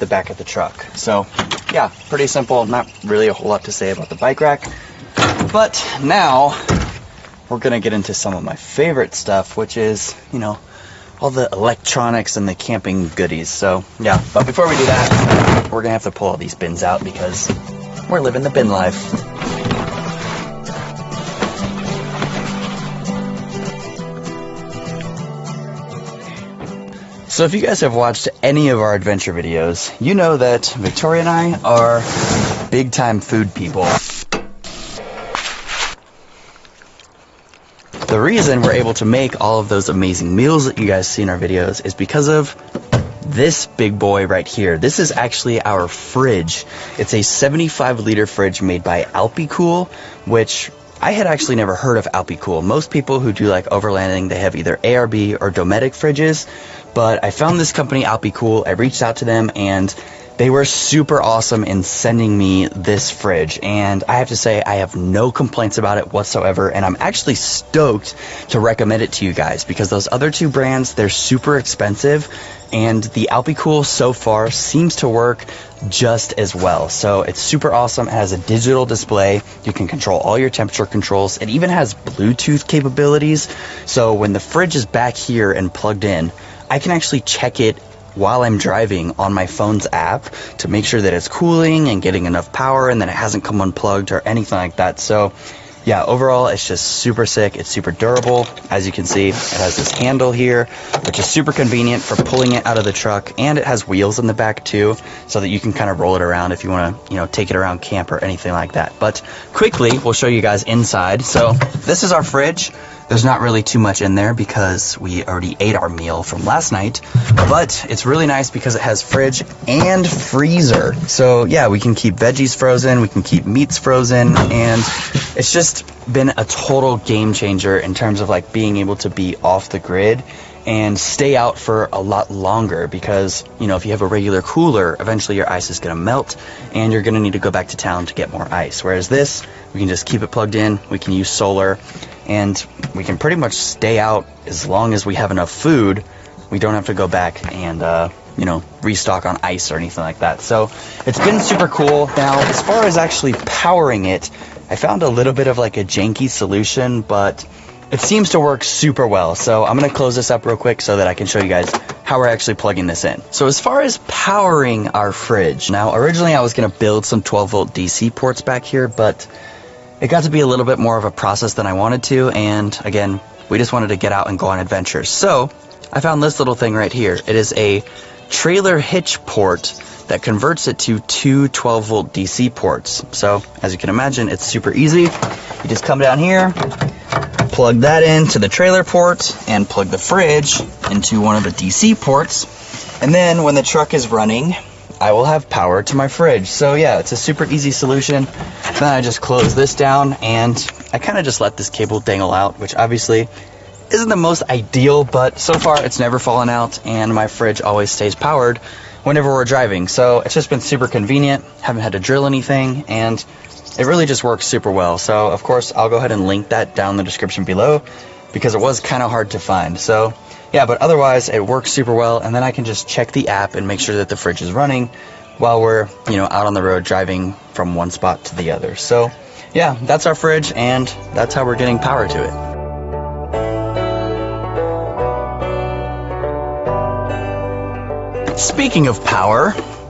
the back of the truck. So yeah, pretty simple, not really a whole lot to say about the bike rack. But now we're gonna get into some of my favorite stuff, which is, you know, all the electronics and the camping goodies. So yeah, but before we do that, we're gonna have to pull all these bins out because we're living the bin life. So if you guys have watched any of our adventure videos, you know that Victoria and I are big time food people. The reason we're able to make all of those amazing meals that you guys see in our videos is because of this big boy right here. This is actually our fridge. It's a 75-liter fridge made by Alpicool, which I had actually never heard of Alpicool. Most people who do like overlanding, they have either ARB or Dometic fridges, but I found this company Alpicool. I reached out to them and they were super awesome in sending me this fridge, and I have to say I have no complaints about it whatsoever, and I'm actually stoked to recommend it to you guys because those other two brands, they're super expensive, and the Alpicool so far seems to work just as well. So it's super awesome. It has a digital display. You can control all your temperature controls. It even has Bluetooth capabilities. So when the fridge is back here and plugged in, I can actually check it while I'm driving on my phone's app to make sure that it's cooling and getting enough power and that it hasn't come unplugged or anything like that. So yeah, overall it's just super sick. It's super durable. As you can see, it has this handle here, which is super convenient for pulling it out of the truck, and it has wheels in the back too, so that you can kind of roll it around if you want to, you know, take it around camp or anything like that. But quickly, we'll show you guys inside. So this is our fridge. There's not really too much in there because we already ate our meal from last night, but it's really nice because it has fridge and freezer. So yeah, we can keep veggies frozen, we can keep meats frozen, and it's just been a total game changer in terms of like being able to be off the grid and stay out for a lot longer because, you know, if you have a regular cooler, eventually your ice is going to melt and you're going to need to go back to town to get more ice. Whereas this, we can just keep it plugged in, we can use solar, and we can pretty much stay out as long as we have enough food. We don't have to go back and, you know, restock on ice or anything like that. So it's been super cool. Now, as far as actually powering it, I found a little bit of like a janky solution, but it seems to work super well. So I'm going to close this up real quick so that I can show you guys how we're actually plugging this in. So as far as powering our fridge, now originally I was going to build some 12-volt DC ports back here, but it got to be a little bit more of a process than I wanted to, and again, we just wanted to get out and go on adventures. So I found this little thing right here. It is a trailer hitch port that converts it to two 12-volt DC ports. So as you can imagine, it's super easy. You just come down here, plug that into the trailer port, and plug the fridge into one of the DC ports, and then when the truck is running, I will have power to my fridge. So yeah, it's a super easy solution. Then I just close this down and I kind of just let this cable dangle out, which obviously isn't the most ideal, but so far it's never fallen out and my fridge always stays powered whenever we're driving. So it's just been super convenient, haven't had to drill anything, and it really just works super well. So of course I'll go ahead and link that down in the description below because it was kind of hard to find. So yeah, but otherwise it works super well, and then I can just check the app and make sure that the fridge is running while we're, you know, out on the road driving from one spot to the other. So yeah, that's our fridge, and that's how we're getting power to it. Speaking of power,